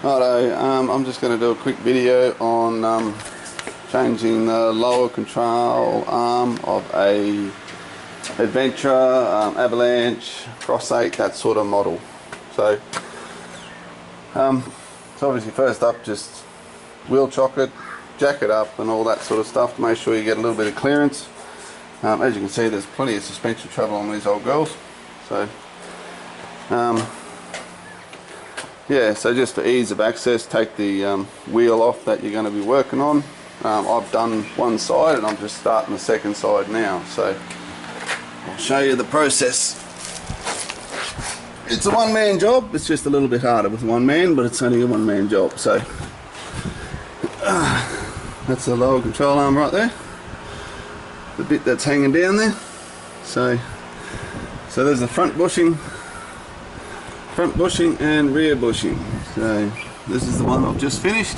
Righto, I'm just going to do a quick video on changing the lower control arm of a adventra, avalanche, cross 8, that sort of model. So obviously first up, just wheel chock it, jack it up and all that sort of stuff to make sure you get a little bit of clearance. As you can see, there's plenty of suspension travel on these old girls. So yeah, so just for ease of access, take the wheel off that you're going to be working on. I've done one side and I'm just starting the second side now, so I'll show you the process. It's a one-man job. It's just a little bit harder with one man, but it's only a one-man job. So that's the lower control arm right there, the bit that's hanging down there. So there's the front bushing and rear bushing. So this is the one I've just finished,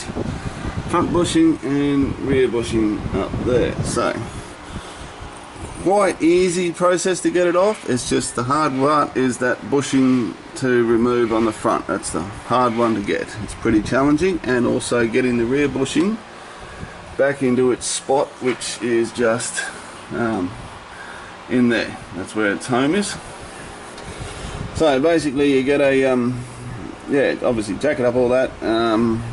front bushing and rear bushing up there. So quite easy process to get it off. It's just the hard part is that bushing to remove on the front. That's the hard one to get. It's pretty challenging, and also getting the rear bushing back into its spot, which is just in there. That's where its home is. So basically you get a yeah, obviously jack it up, all that.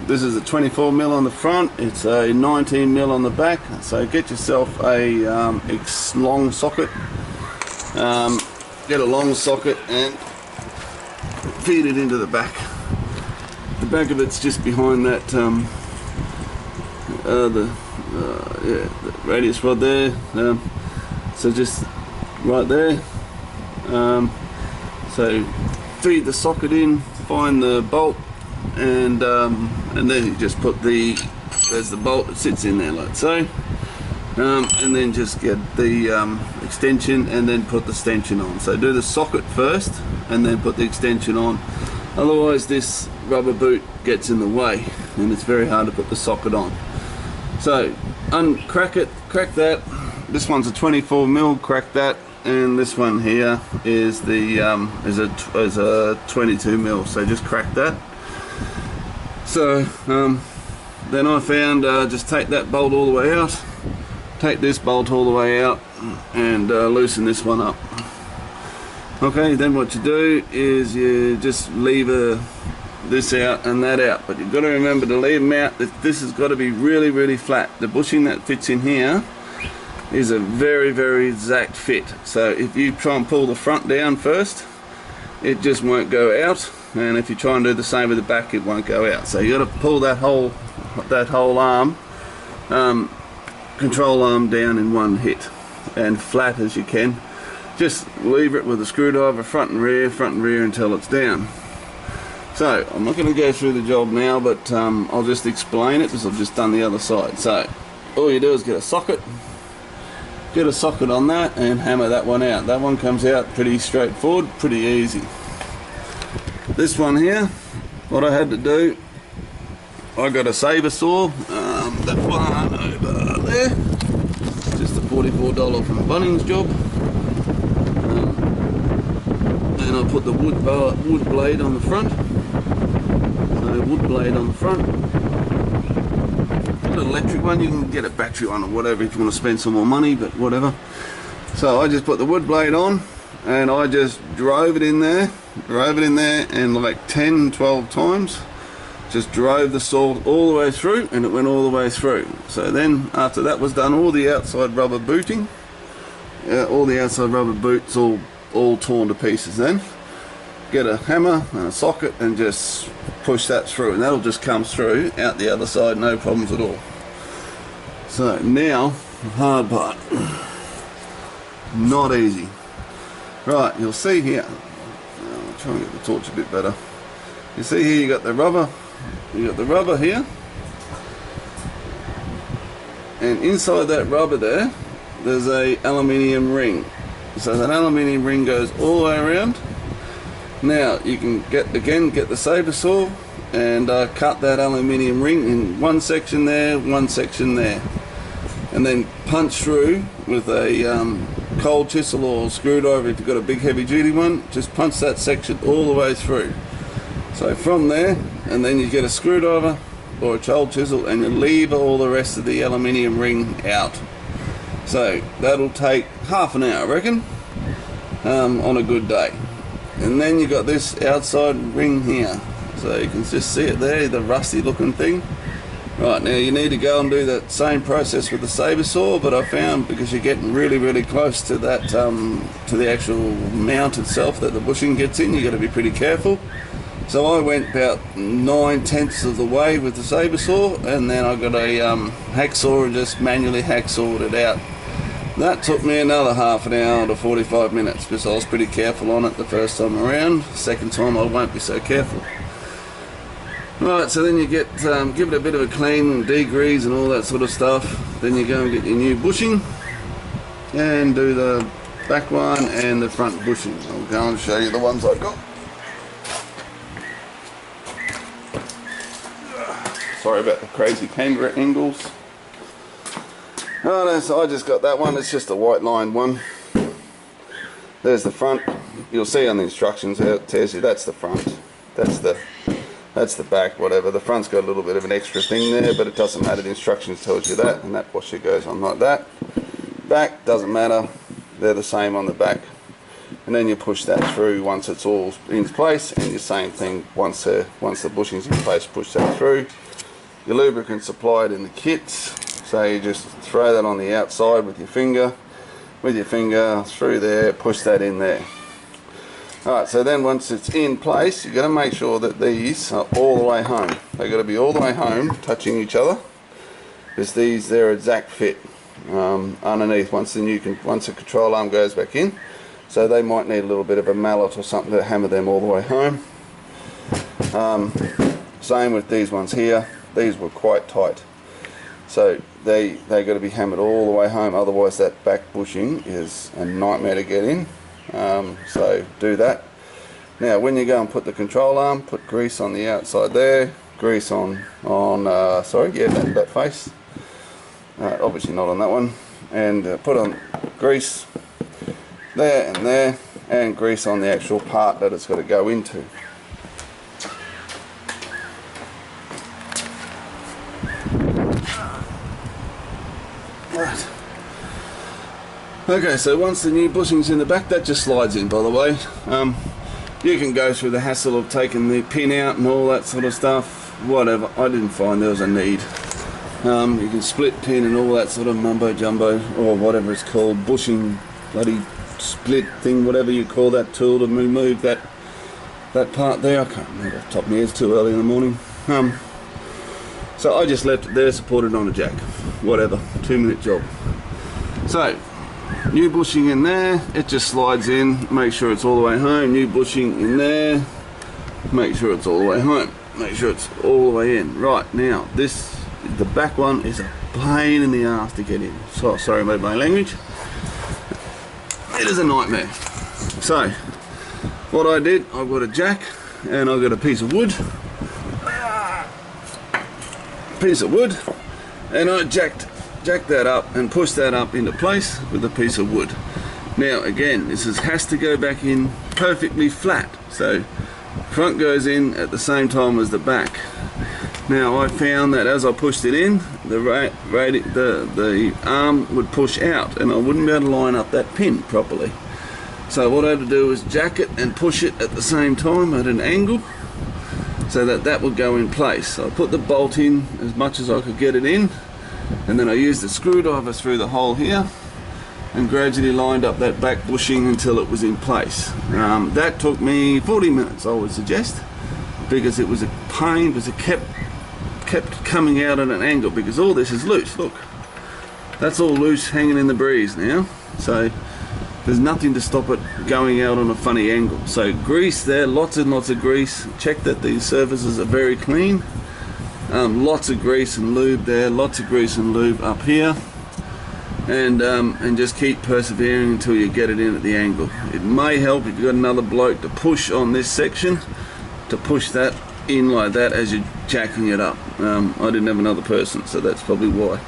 This is a 24mm on the front, it's a 19mm on the back, so get yourself a long socket. Get a long socket and feed it into the back. The back of it's just behind that the radius rod there, so just right there. So feed the socket in, find the bolt, and then you just put there's the bolt that sits in there like so, and then just get the extension and then put the extension on. So do the socket first and then put the extension on, otherwise this rubber boot gets in the way and it's very hard to put the socket on. So uncrack it, crack that. This one's a 24mm, crack that. And this one here is the is a 22mm, so just crack that. So then I found just take that bolt all the way out, take this bolt all the way out, and loosen this one up. Okay, then what you do is you just lever this out and that out, but you've got to remember to leave them out. This has got to be really, really flat. The bushing that fits in here is a very, very exact fit. So if you try and pull the front down first, it just won't go out, and if you try and do the same with the back, it won't go out. So you got to pull that whole arm, control arm down in one hit, and flat as you can. Just lever it with a screwdriver, front and rear until it's down. So I'm not going to go through the job now, but I'll just explain it because I've just done the other side. So all you do is get a socket. Get a socket on that and hammer that one out. That one comes out pretty straightforward, pretty easy. This one here, what I had to do, I got a saber saw, that one over there, just a $44 from Bunnings job, and I put the wood blade on the front. So wood blade on the front. An electric one, you can get a battery one or whatever if you want to spend some more money, but whatever. So I just put the wood blade on and I just drove it in there and like 10-12 times just drove the saw all the way through, and it went all the way through. So then after that was done, all the outside rubber booting, all the outside rubber boots all torn to pieces. Then get a hammer and a socket and just push that through, and that'll just come through out the other side, no problems at all. So now the hard part, not easy. Right, you'll see here, I'll try and get the torch a bit better. You see here you got the rubber here, and inside that rubber there's a aluminium ring. So that aluminium ring goes all the way around. Now you can get the saber saw and cut that aluminium ring in one section there, and then punch through with a cold chisel or screwdriver. If you've got a big heavy duty one, just punch that section all the way through. So from there and then you get a screwdriver or a child chisel and you lever all the rest of the aluminium ring out. So that'll take half an hour, I reckon, on a good day. And then you got this outside ring here, so you can just see it there, the rusty looking thing. Right, now you need to go and do that same process with the saber saw, but I found because you're getting really close to that, to the actual mount itself that the bushing gets in, you got to be pretty careful. So I went about 9/10 of the way with the saber saw, and then I got a hacksaw and just manually hacksawed it out. That took me another half an hour to 45 minutes because I was pretty careful on it the first time around. Second time I won't be so careful. Right, so then you get give it a bit of a clean and degrease and all that sort of stuff. Then you go and get your new bushing and do the back one and the front bushing. I'll go and show you the ones I've got. Sorry about the crazy camera angles. Oh, so I just got that one. It's just a white lined one. There's the front. You'll see on the instructions how it tells you that's the front. That's the back, whatever. The front's got a little bit of an extra thing there, but it doesn't matter. The instructions tells you that, and that washer goes on like that. Back doesn't matter. They're the same on the back. And then you push that through once it's all in place, and the same thing once the bushing's in place, push that through. Your lubricant supplied in the kit, so you just throw that on the outside with your finger through there, push that in there. Alright, so then once it's in place, you've got to make sure that these are all the way home. They've got to be all the way home, touching each other, because they're exact fit underneath once the control arm goes back in. So they might need a little bit of a mallet or something to hammer them all the way home. Same with these ones here. These were quite tight, so they got to be hammered all the way home, otherwise that back bushing is a nightmare to get in. So do that. Now when you go and put the control arm, put grease on the outside there, grease on that face, obviously not on that one, and put on grease there, and grease on the actual part that it's got to go into. Right. Okay, so once the new bushing's in the back, that just slides in, by the way. You can go through the hassle of taking the pin out and all that sort of stuff, whatever. I didn't find there was a need. You can split pin and all that sort of mumbo jumbo, or whatever it's called, bushing, bloody split thing, whatever you call that tool to remove that part there. I can't remember off the top of my head, it's too early in the morning. So I just left it there, supported on a jack, whatever, 2-minute job. So new bushing in there, it just slides in, make sure it's all the way home. New bushing in there, make sure it's all the way home, make sure it's all the way in. Right, now the back one is a pain in the ass to get in. So sorry about my language. It is a nightmare. So what I did, I've got a jack and I've got a piece of wood, and I jacked that up and push that up into place with a piece of wood. Now again, this has to go back in perfectly flat, so front goes in at the same time as the back. Now I found that as I pushed it in, the arm would push out and I wouldn't be able to line up that pin properly. So what I had to do was jack it and push it at the same time at an angle, so that would go in place. So I put the bolt in as much as I could get it in, and then I used the screwdriver through the hole here and gradually lined up that back bushing until it was in place. That took me 40 minutes, I would suggest, because it was a pain, because it kept coming out at an angle, because all this is loose. Look, that's all loose, hanging in the breeze now, so there's nothing to stop it going out on a funny angle. So grease there, lots and lots of grease. Check that these surfaces are very clean. Lots of grease and lube there, lots of grease and lube up here, and just keep persevering until you get it in at the angle. It may help if you've got another bloke to push on this section, to push that in like that as you're jacking it up. I didn't have another person, so that's probably why.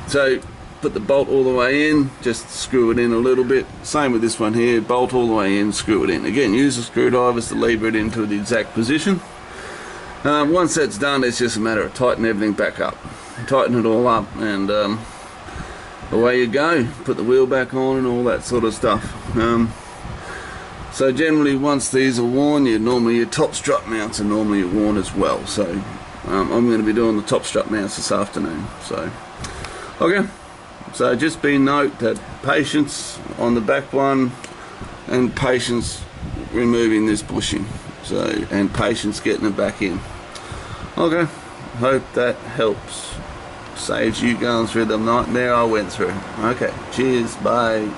So put the bolt all the way in, just screw it in a little bit. Same with this one here, bolt all the way in, screw it in. Again, use the screwdrivers to lever it into the exact position. Once that's done, it's just a matter of tightening everything back up, tighten it all up, and away you go. Put the wheel back on and all that sort of stuff. So generally, once these are worn, normally your top strut mounts are normally worn as well. So I'm going to be doing the top strut mounts this afternoon. So okay, so just be note that patience on the back one, and patience removing this bushing, so, and patience getting it back in. Okay, hope that helps, saves you going through the nightmare I went through. Okay, cheers, bye.